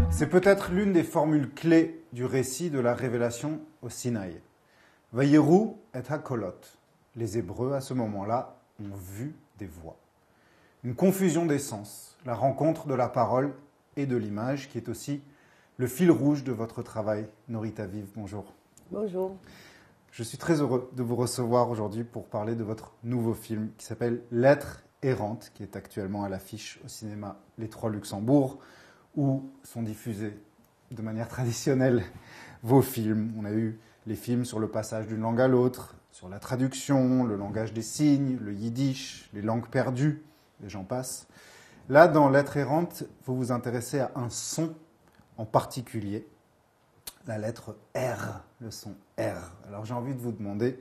C'est peut-être l'une des formules clés du récit de la révélation au Sinaï. Vayeru et hakolot. Les Hébreux, à ce moment-là, ont vu des voix. Une confusion des sens, la rencontre de la parole et de l'image, qui est aussi le fil rouge de votre travail. Norita Vive, bonjour. Bonjour. Je suis très heureux de vous recevoir aujourd'hui pour parler de votre nouveau film qui s'appelle Lettres errantes, qui est actuellement à l'affiche au cinéma Les Trois Luxembourg, où sont diffusés de manière traditionnelle vos films. On a eu les films sur le passage d'une langue à l'autre, sur la traduction, le langage des signes, le yiddish, les langues perdues, et j'en passe. Là, dans Lettres errantes, vous vous intéressez à un son en particulier, la lettre R, le son R. Alors j'ai envie de vous demander,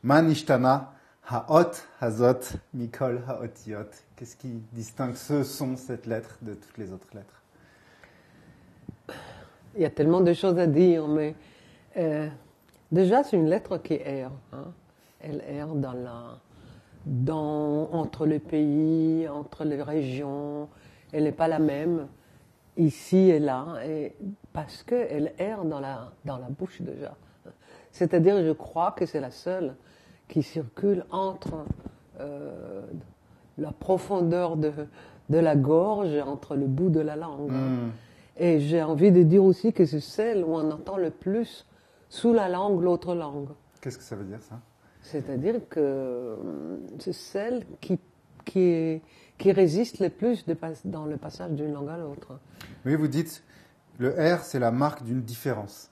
Man ishtana ha'ot hazot mikol ha'otiot. Qu'est-ce qui distingue ce son, cette lettre, de toutes les autres lettres? Il y a tellement de choses à dire, mais déjà c'est une lettre qui erre. Hein. Elle erre entre les pays, entre les régions. Elle n'est pas la même ici et là, parce qu'elle erre dans la bouche déjà. C'est-à-dire, je crois que c'est la seule qui circule entre la profondeur de la gorge et entre le bout de la langue. Et j'ai envie de dire aussi que c'est celle où on entend le plus sous la langue l'autre langue. Qu'est-ce que ça veut dire, ça? C'est-à-dire que c'est celle qui résiste le plus dans le passage d'une langue à l'autre. Oui, vous dites, le R, c'est la marque d'une différence.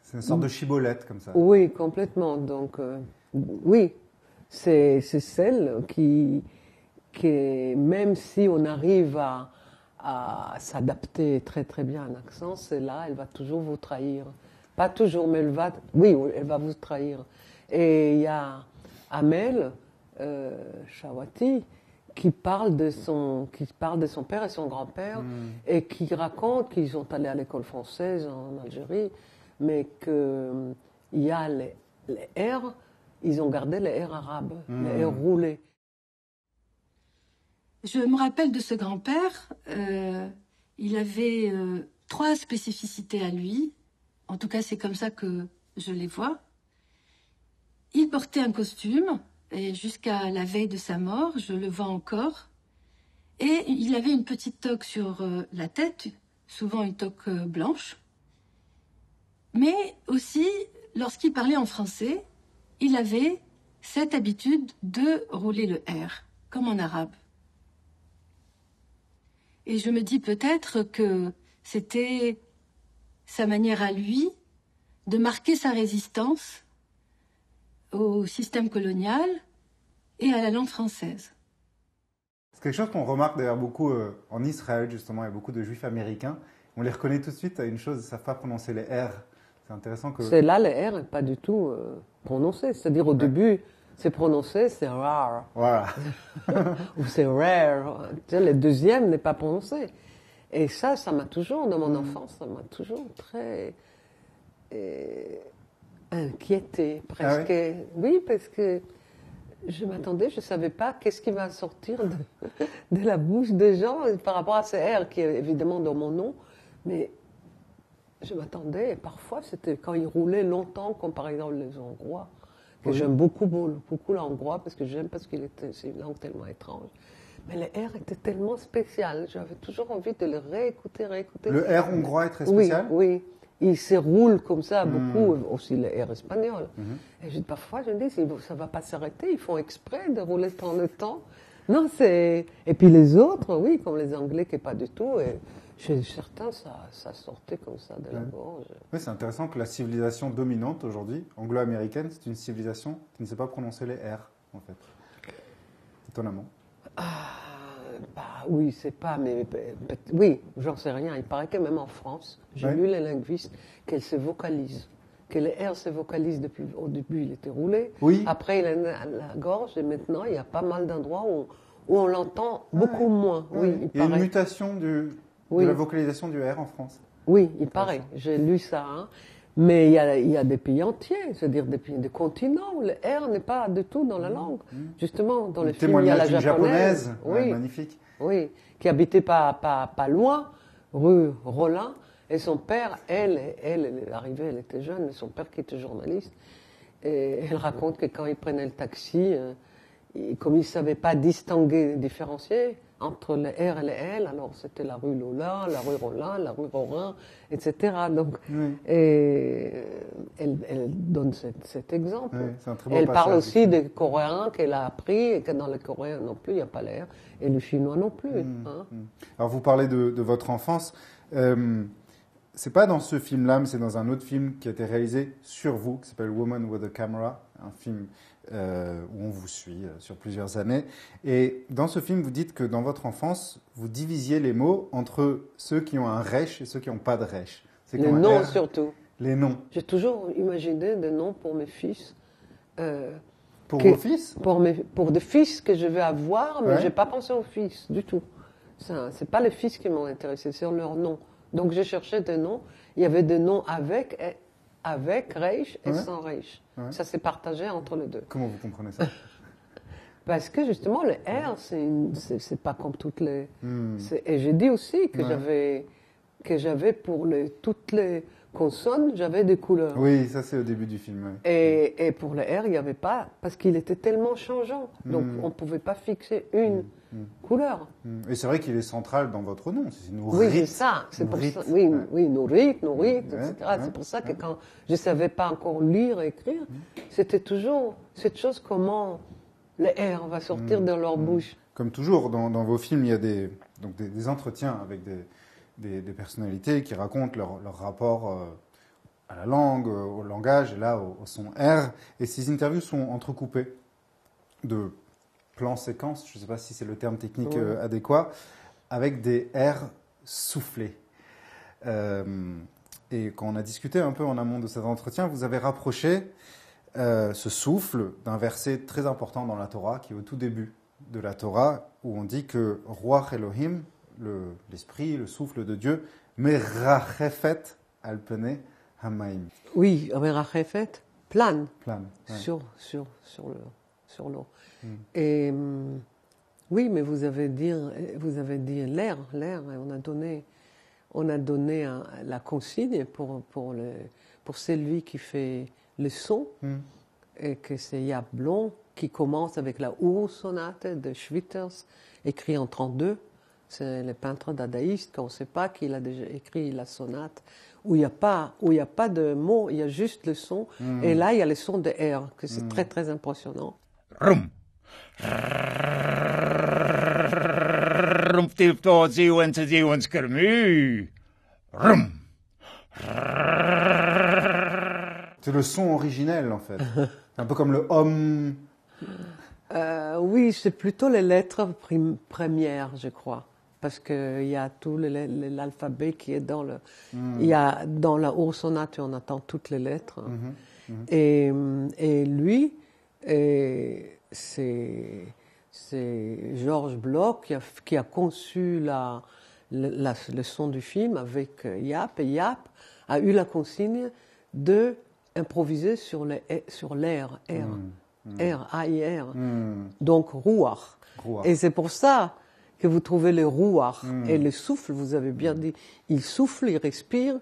C'est une sorte de chibolette, comme ça. Oui, complètement. Donc, oui, c'est celle qui, même si on arrive à s'adapter très très bien à un accent, celle-là, elle va toujours vous trahir. Pas toujours, mais elle va vous trahir. Et il y a Amel Shawati qui parle de son père et son grand-père et qui raconte qu'ils sont allés à l'école française en Algérie, mais qu'il y a les R, ils ont gardé les R arabes, les R roulés. Je me rappelle de ce grand-père, il avait 3 spécificités à lui, en tout cas c'est comme ça que je les vois. Il portait un costume, et jusqu'à la veille de sa mort, je le vois encore, et il avait une petite toque sur la tête, souvent une toque blanche, mais aussi, lorsqu'il parlait en français, il avait cette habitude de rouler le R, comme en arabe. Et je me dis peut-être que c'était sa manière à lui de marquer sa résistance au système colonial et à la langue française. C'est quelque chose qu'on remarque d'ailleurs beaucoup en Israël, justement. Il y a beaucoup de juifs américains. On les reconnaît tout de suite à une chose, ils ne savent pas prononcer les R. C'est intéressant que... C'est là, les R n'est pas du tout prononcé. C'est-à-dire au début, c'est prononcé, c'est rare. Voilà. Ou c'est rare. Tu sais, le deuxième n'est pas prononcé. Et ça m'a toujours, dans mon enfance, ça m'a toujours très inquiétée, presque. Ah ouais? Oui, parce que je m'attendais, je ne savais pas qu'est-ce qui va sortir de la bouche des gens par rapport à ces R, qui est évidemment dans mon nom, mais je m'attendais, et parfois c'était quand ils roulaient longtemps, comme par exemple les Hongrois, que j'aime beaucoup l'hongrois, parce que c'est une langue tellement étrange. Mais le R était tellement spécial, j'avais toujours envie de le réécouter. Le R hongrois est très spécial? Oui. Il se roule comme ça, beaucoup, aussi le R espagnol. Et parfois, je me dis, ça ne va pas s'arrêter, ils font exprès de rouler tant de temps. Non, c'est... Et puis les autres, oui, comme les Anglais, qui n'est pas du tout. Et chez certains, ça sortait comme ça de la gorge. Oui, c'est intéressant que la civilisation dominante aujourd'hui, anglo-américaine, c'est une civilisation qui ne sait pas prononcer les R, en fait. Étonnamment. Oui, c'est pas, mais oui, j'en sais rien. Il paraît que même en France, j'ai lu les linguistes, qu'elles se vocalisent. Que le R se vocalise au début, il était roulé. Oui. Après, il est à la gorge, et maintenant, il y a pas mal d'endroits où on l'entend beaucoup moins. Oui, il y a une mutation de la vocalisation du R en France. Oui, il paraît. J'ai lu ça. Hein. Mais il y a des pays entiers, c'est-à-dire des continents où le R n'est pas du tout dans la langue. Justement, dans les films, il y a la japonaise. Oui, magnifique. Oui, qui habitait pas loin, rue Rollin. Et son père, elle est arrivée, elle était jeune, mais son père qui était journaliste. Et elle raconte que quand il prenait le taxi, comme il ne savait pas distinguer, différencier entre le R et le L, alors c'était la rue Lola, la rue Rollin, la rue Rorin, etc. Donc, et elle donne cet exemple. Oui, c'est un très beau elle passage, parle aussi des Coréens qu'elle a appris, et que dans les Coréens non plus, il n'y a pas le R, et le chinois non plus. Hein. Alors vous parlez de votre enfance. C'est pas dans ce film-là, mais c'est dans un autre film qui a été réalisé sur vous, qui s'appelle Woman with a Camera, un film où on vous suit sur plusieurs années. Et dans ce film, vous dites que dans votre enfance, vous divisiez les mots entre ceux qui ont un resh et ceux qui n'ont pas de resh. C'est Les comme un noms R. surtout. Les noms. J'ai toujours imaginé des noms pour mes fils. Pour vos fils? Pour des fils que je vais avoir, mais Ouais. je n'ai pas pensé aux fils du tout. Ce n'est pas les fils qui m'ont intéressé, c'est leur nom. Donc j'ai cherché des noms. Il y avait des noms avec Reich et Ouais. sans Reich. Ouais. Ça s'est partagé entre les deux. Comment vous comprenez ça? Parce que justement, le R, c'est pas comme toutes les. Hmm. Et j'ai dit aussi que Ouais. j'avais pour toutes les consonnes, j'avais des couleurs. Oui, ça c'est au début du film. Ouais. Et pour le R, il n'y avait pas, parce qu'il était tellement changeant. Donc on ne pouvait pas fixer une couleur. Et c'est vrai qu'il est central dans votre nom. C'est Nourit. Oui, c'est ça. C'est pour Nourit. ça. Oui, Ouais. oui, Nourit, etc. ouais, C'est pour ça que quand je ne savais pas encore lire et écrire, c'était toujours cette chose comment le R va sortir de leur bouche. Comme toujours, dans vos films, il y a des entretiens avec des personnalités qui racontent leur rapport à la langue, au langage, et là, au son R. Et ces interviews sont entrecoupées de plans-séquences, je ne sais pas si c'est le terme technique adéquat, avec des R soufflés. Et quand on a discuté un peu en amont de cet entretien, vous avez rapproché ce souffle d'un verset très important dans la Torah, qui est au tout début de la Torah, où on dit que Ruach Elohim, l'esprit, le souffle de Dieu, merachefet al pene hamaim. Oui, Merachefet plane Plane. Ouais. sur l'eau. Et oui, mais vous avez dit l'air, et on a donné la consigne pour celui qui fait le son, et que c'est Jaap Blom qui commence avec la Ursonate de Schwitters, écrit en 1932. C'est le peintre dadaïste, qu'on ne sait pas qu'il a déjà écrit la sonate, où il n'y a pas de mots, il y a juste le son. Et là, il y a le son de R, que c'est très, très impressionnant. Rum. Rumptief tot zeeuwens kermu. Rum. C'est le son originel, en fait. C'est un peu comme le hum. Oui, c'est plutôt les lettres premières, je crois. Parce qu'il y a tout l'alphabet qui est dans le... Il y a, dans la Ursonate, on attend toutes les lettres. Et lui, c'est Georges Bloch qui a conçu le son du film avec Jaap. Et Jaap a eu la consigne de improviser sur l'air, R, A-I-R. Donc, Ruach. Et c'est pour ça que vous trouvez le Ruach et le souffle, vous avez bien dit, il souffle, il respire,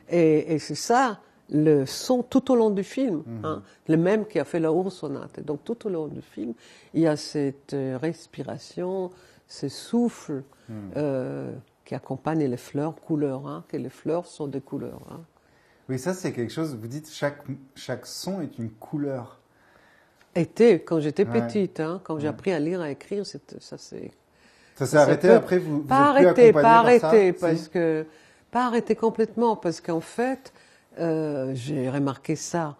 et c'est ça le son tout au long du film, le même qui a fait la Ursonate. Donc tout au long du film, il y a cette respiration, ce souffle qui accompagne les fleurs couleurs, que les fleurs sont des couleurs. Oui, ça c'est quelque chose, vous dites chaque son est une couleur. Quand j'étais petite, quand j'ai appris à lire, à écrire, ça c'est... Ça s'est arrêté après, vous pas êtes plus arrêté, accompagné par ça? Pas arrêté complètement, parce qu'en fait, j'ai remarqué ça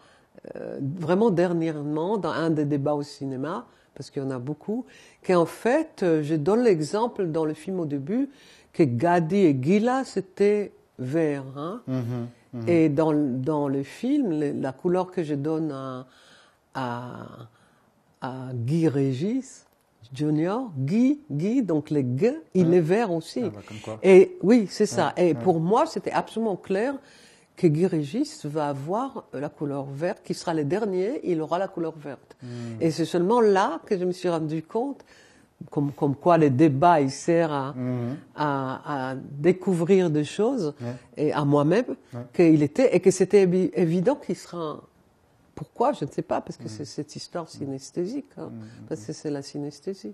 vraiment dernièrement dans un des débats au cinéma, parce qu'il y en a beaucoup, qu'en fait, je donne l'exemple dans le film au début, que Gadi et Gila, c'était vert. Et dans le film, la couleur que je donne à Guy Régis, Junior, Guy, donc le G, il est vert aussi. Comme quoi. Et oui, c'est ça. Et pour moi, c'était absolument clair que Guy Régis va avoir la couleur verte, qui sera le dernier, il aura la couleur verte. Et c'est seulement là que je me suis rendu compte, comme quoi le débat il sert à découvrir des choses, et à moi-même, qu'il était, et que c'était évident qu'il sera... Pourquoi? Je ne sais pas, parce que c'est cette histoire synesthésique, parce que c'est la synesthésie.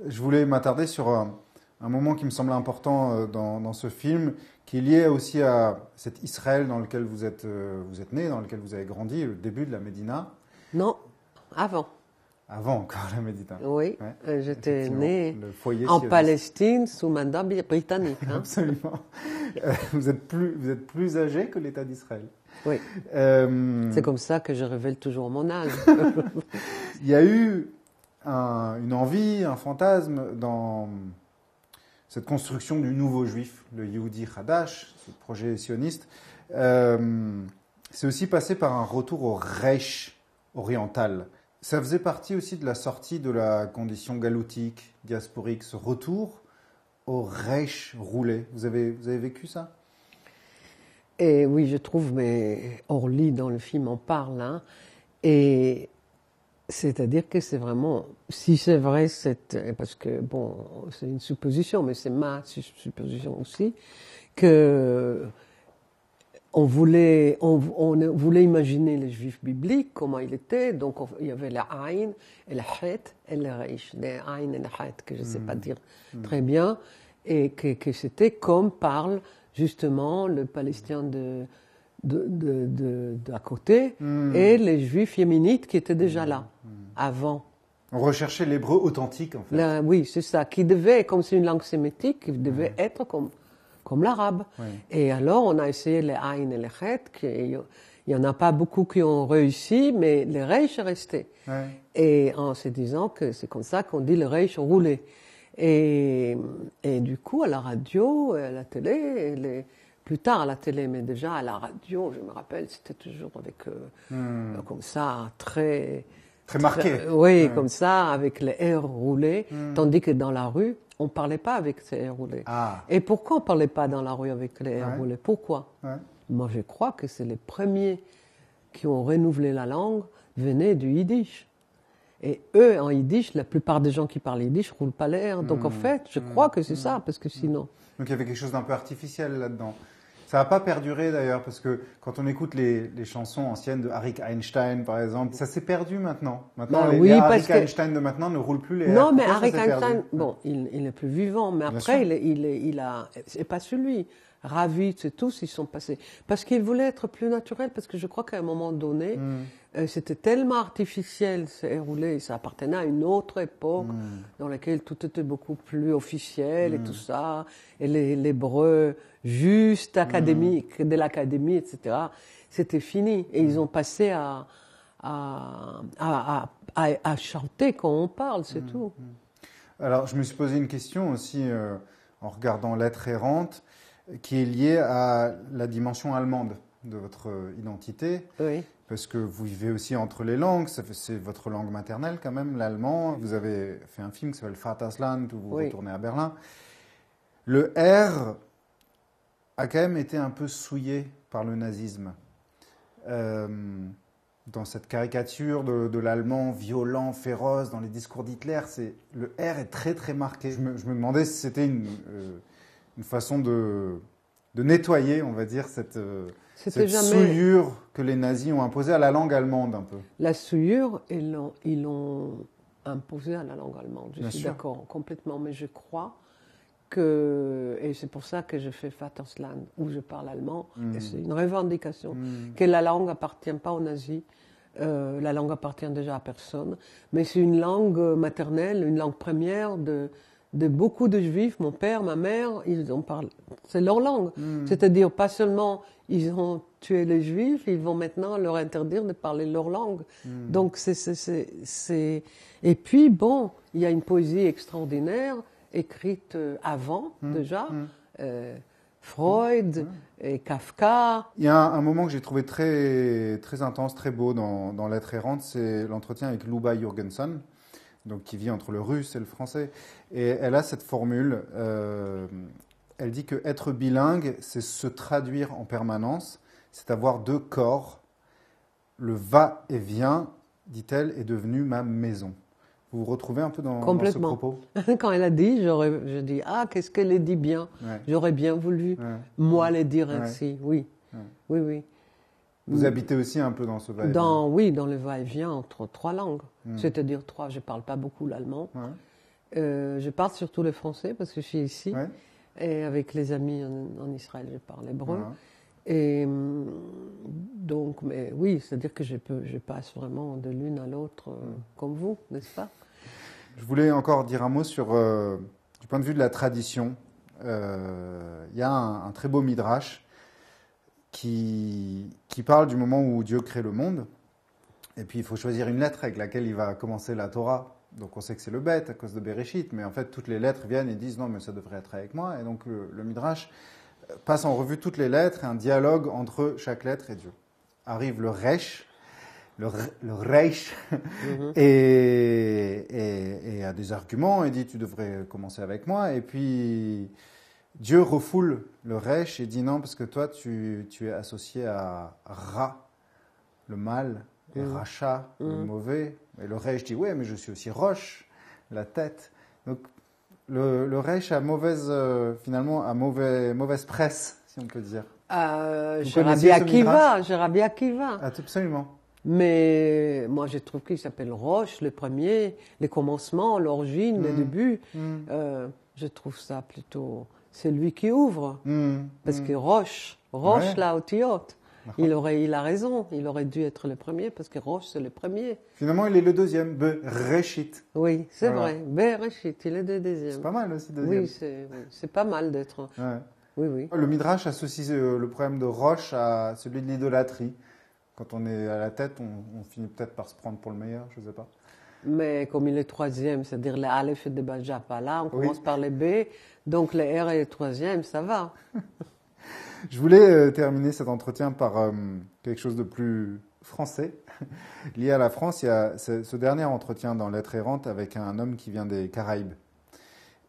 Je voulais m'attarder sur un moment qui me semble important dans ce film, qui est lié aussi à cet Israël dans lequel vous êtes né, dans lequel vous avez grandi, le début de la Médina. Non, avant. Avant encore la Médina. Oui, j'étais née en sioniste. Palestine sous mandat britannique. Absolument. Vous êtes plus âgé que l'État d'Israël. Oui. C'est comme ça que je révèle toujours mon âge. Il y a eu une envie, un fantasme dans cette construction du nouveau juif, le Yehudi Hadash, ce projet sioniste. C'est aussi passé par un retour au Reich oriental. Ça faisait partie aussi de la sortie de la condition galoutique, diasporique, ce retour au Reich roulé. Vous avez vécu ça? Et oui, je trouve, mais Orly dans le film en parle, et c'est-à-dire que c'est vraiment, si c'est vrai, parce que bon, c'est une supposition, mais c'est ma supposition aussi, que on voulait imaginer les Juifs bibliques, comment ils étaient. Donc, il y avait le Aïn et le Het et le Reich. Le Aïn et le Het, que je ne sais pas dire très bien. Et que c'était comme parle justement le Palestinien d'à côté et les Juifs yéménites qui étaient déjà là, avant. On recherchait l'hébreu authentique, en fait. Oui, c'est ça. Qui devait, comme c'est une langue sémitique, qui devait être comme l'arabe. Oui. Et alors, on a essayé les Aïn et les Het. Il n'y en a pas beaucoup qui ont réussi, mais le Reich est resté. Oui. Et en se disant que c'est comme ça qu'on dit le Reich roulé. Et du coup, à la radio, à la télé, plus tard à la télé, mais déjà à la radio, je me rappelle, c'était toujours avec, comme ça, très marqué. Oui, comme ça, avec les R roulés, tandis que dans la rue, on ne parlait pas avec ces R roulés. Ah. Et pourquoi on ne parlait pas dans la rue avec les R roulés? Pourquoi? Moi, je crois que c'est les premiers qui ont renouvelé la langue venaient du yiddish. Et eux, en yiddish, la plupart des gens qui parlent yiddish ne roulent pas les R. Donc en fait, je crois que c'est ça, parce que sinon... Donc il y avait quelque chose d'un peu artificiel là-dedans. Ça n'a pas perduré d'ailleurs, parce que quand on écoute les chansons anciennes de Arik Einstein, par exemple, ça s'est perdu maintenant. Maintenant, les Arik Einstein de maintenant ne roulent plus les Non, R. mais Arik Einstein, bon, il n'est plus vivant, mais après, c'est pas celui. Ravitch et tous, ils sont passés. Parce qu'il voulait être plus naturel, parce que je crois qu'à un moment donné, c'était tellement artificiel, c'est roulé, ça appartenait à une autre époque, dans laquelle tout était beaucoup plus officiel et tout ça, et l'hébreu juste académique, de l'académie, etc., c'était fini. Et ils ont passé à chanter quand on parle, c'est tout. Alors, je me suis posé une question aussi, en regardant Lettres errantes, qui est liée à la dimension allemande de votre identité. Oui. Parce que vous vivez aussi entre les langues, c'est votre langue maternelle quand même, l'allemand. Vous avez fait un film qui s'appelle Vatersland, où vous retournez à Berlin. Le R a quand même été un peu souillé par le nazisme. Dans cette caricature de l'allemand violent, féroce, dans les discours d'Hitler, le R est très très marqué. Je me demandais si c'était une façon de nettoyer, on va dire, cette souillure que les nazis ont imposée à la langue allemande un peu. La souillure, ils l'ont imposée à la langue allemande. Je suis d'accord complètement, mais je crois que, et c'est pour ça que je fais Vatersland, où je parle allemand, et c'est une revendication, que la langue n'appartient pas aux nazis. La langue appartient déjà à personne, mais c'est une langue maternelle, une langue première de beaucoup de juifs. Mon père, ma mère, ils en parlent. C'est leur langue. C'est-à-dire, pas seulement ils ont tué les juifs, ils vont maintenant leur interdire de parler leur langue. Donc, Et puis, bon, il y a une poésie extraordinaire, écrite avant, déjà. Freud et Kafka. Il y a un moment que j'ai trouvé très, très intense, très beau dans Lettres errantes, c'est l'entretien avec Luba Jürgenson, donc qui vit entre le russe et le français. Et elle a cette formule, elle dit que être bilingue, c'est se traduire en permanence, c'est avoir deux corps. Le va-et-vient, dit-elle, est devenu ma maison. Vous vous retrouvez un peu dans ce Complètement. propos? Quand elle a dit, je dis, ah, qu'est-ce qu'elle a dit bien. Ouais. J'aurais bien voulu, moi, les dire Ouais. ainsi. Oui, Ouais. oui, oui. Vous habitez aussi un peu dans ce va-et-vient? Oui, dans le va-et-vient entre trois langues. C'est-à-dire trois, je ne parle pas beaucoup l'allemand. Ouais. Je parle surtout le français parce que je suis ici. Ouais. Et avec les amis en Israël, je parle hébreu. Voilà. Et donc, mais oui, c'est-à-dire que je passe vraiment de l'une à l'autre comme vous, n'est-ce pas? Je voulais encore dire un mot sur, du point de vue de la tradition. Il y a un très beau midrash qui parle du moment où Dieu crée le monde. Et puis, il faut choisir une lettre avec laquelle il va commencer la Torah. Donc, on sait que c'est le bête à cause de Bereshit. Mais en fait, toutes les lettres viennent et disent non, mais ça devrait être avec moi. Et donc, le midrash passe en revue toutes les lettres et un dialogue entre chaque lettre et Dieu. Arrive le Resh, le Reish, et a des arguments et dit tu devrais commencer avec moi. Et puis Dieu refoule le Resh et dit non parce que toi tu es associé à Ra, le mal, et Racha, le mauvais. Et le Resh dit ouais mais je suis aussi Roche, la tête. Donc le Resh a mauvaise presse, si on peut dire. J'ai Rabbi Akiva. Absolument. Mais moi, je trouve qu'il s'appelle Roche, le premier, les commencements, l'origine, le début. Je trouve ça plutôt... C'est lui qui ouvre. Parce que Roche, Ouais. la otiot, il a raison. Il aurait dû être le premier parce que Roche, c'est le premier. Finalement, il est le deuxième, Bereshit. Oui, c'est Voilà. vrai. Bereshit, il est le deuxième. C'est pas mal aussi, deuxième. Oui, c'est pas mal d'être... Ouais. Oui, oui. Le Midrash associe le problème de Roche à celui de l'idolâtrie. Quand on est à la tête, on finit peut-être par se prendre pour le meilleur, je ne sais pas. Mais comme il est troisième, c'est-à-dire les Aleph et les Baja pas là, on Oui. commence par les B, donc les R et les troisième, ça va. Je voulais terminer cet entretien par quelque chose de plus français. Lié à la France, il y a ce dernier entretien dans Lettres errantes avec un homme qui vient des Caraïbes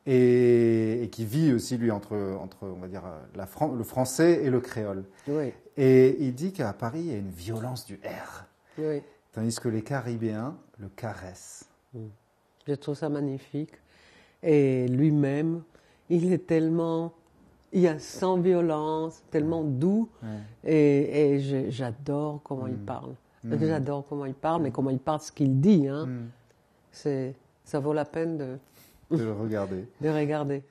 et qui vit aussi, lui, entre on va dire, le français et le créole. Oui, Et il dit qu'à Paris, il y a une violence du R, oui. tandis que les Caribéens le caressent. Je trouve ça magnifique. Et lui-même, il est tellement, il est sans violence, tellement doux. Ouais. Et j'adore comment il parle. J'adore comment il parle, mais comment il parle, ce qu'il dit, hein. Ça vaut la peine De le regarder. de regarder.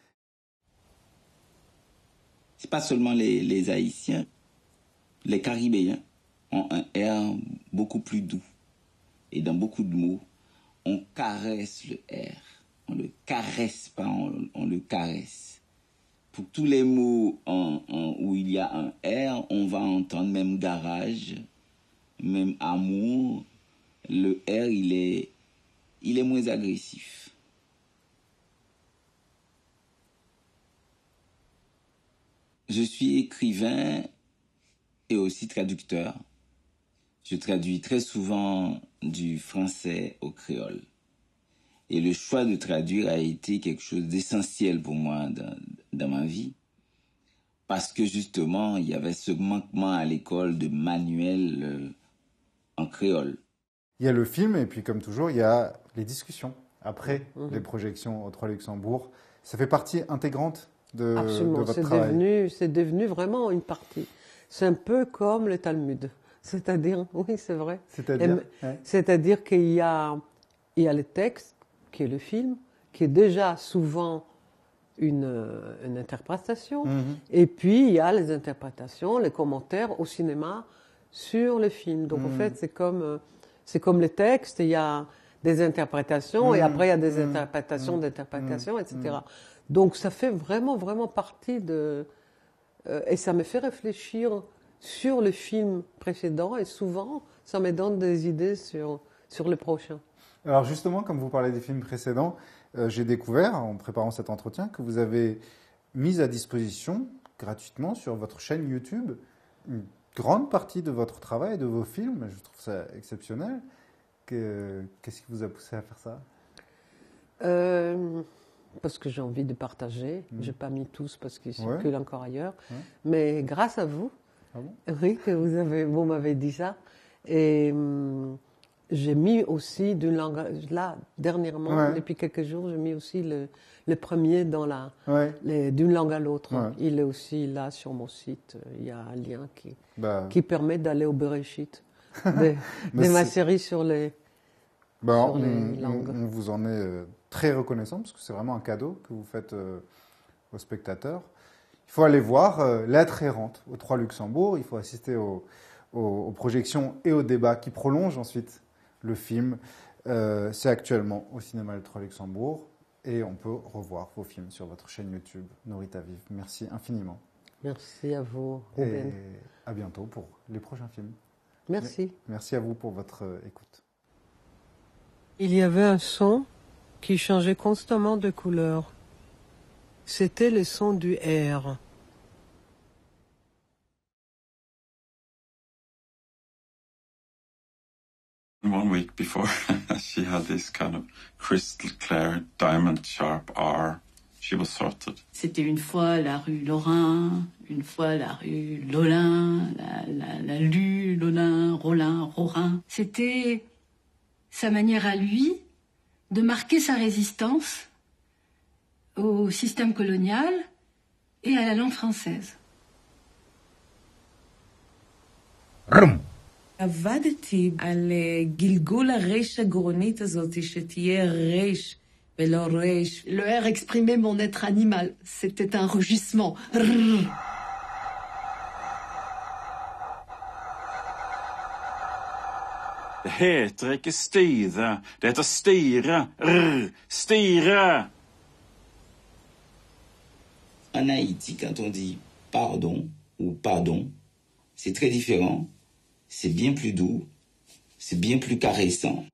C'est pas seulement les Haïtiens, les Caribéens ont un R beaucoup plus doux. Et dans beaucoup de mots, on caresse le R. On le caresse pas, on le caresse. Pour tous les mots où il y a un R, on va entendre même garage, même amour. Le R, il est moins agressif. Je suis écrivain et aussi traducteur. Je traduis très souvent du français au créole. Et le choix de traduire a été quelque chose d'essentiel pour moi dans ma vie. Parce que justement, il y avait ce manquement à l'école de manuels en créole. Il y a le film, et puis comme toujours, il y a les discussions après les projections au 3 Luxembourg. Ça fait partie intégrante de Absolument, votre travail. c'est devenu vraiment une partie. C'est un peu comme le Talmud. C'est-à-dire, oui, c'est vrai. C'est-à-dire C'est-à-dire qu'il y a le texte, qui est le film, qui est déjà souvent une interprétation. Et puis, il y a les interprétations, les commentaires au cinéma sur le film. Donc, en fait, c'est comme le texte, il y a des interprétations, et après, il y a des interprétations d'interprétations, etc. Donc, ça fait vraiment, vraiment partie de... et ça me fait réfléchir sur le film précédent, et souvent, ça me donne des idées sur le prochain. Alors justement, comme vous parlez des films précédents, j'ai découvert, en préparant cet entretien, que vous avez mis à disposition, gratuitement, sur votre chaîne YouTube, une grande partie de votre travail et de vos films. Je trouve ça exceptionnel. Qu'est-ce qui vous a poussé à faire ça ? parce que j'ai envie de partager. J'ai pas mis tous parce qu'ils Ouais. circulent encore ailleurs. Ouais. Mais grâce à vous, Ah bon? oui, que vous m'avez dit ça. Et j'ai mis aussi du langage. Là, dernièrement, Ouais. depuis quelques jours, j'ai mis aussi le premier dans Ouais. d'une langue à l'autre. Ouais. Il est aussi là sur mon site. Il y a un lien Bah, qui permet d'aller au Bereshit de Mais ma c'est- série sur les. bah, sur les langues. on vous en est très reconnaissant parce que c'est vraiment un cadeau que vous faites aux spectateurs. Il faut aller voir Lettres errantes au 3 Luxembourg. Il faut assister aux projections et aux débats qui prolongent ensuite le film. C'est actuellement au cinéma Le 3 Luxembourg et on peut revoir vos films sur votre chaîne YouTube Norita Vive. Merci infiniment Merci à vous, et Ruben. à bientôt pour les prochains films. Merci. Merci à vous pour votre écoute. Il y avait un son qui changeait constamment de couleur. C'était le son du R. One week before, she had this kind of crystal clear, diamond sharp R. She was sorted. C'était une fois la rue Lorrain, une fois la rue Lolin, la Lu, Lolin, Rollin, Rorin. C'était sa manière à lui de marquer sa résistance au système colonial et à la langue française. rum, עבדתי על גלגול הרייש הגרונית הזאת, שתהיה רייש ולא רייש. Le R exprimait mon être animal. C'était un rugissement. Det heter ikke styre, det heter styre. Styre! En Haïti, quand on dit pardon ou pardon, c'est très différent, c'est bien plus doux, c'est bien plus caressant.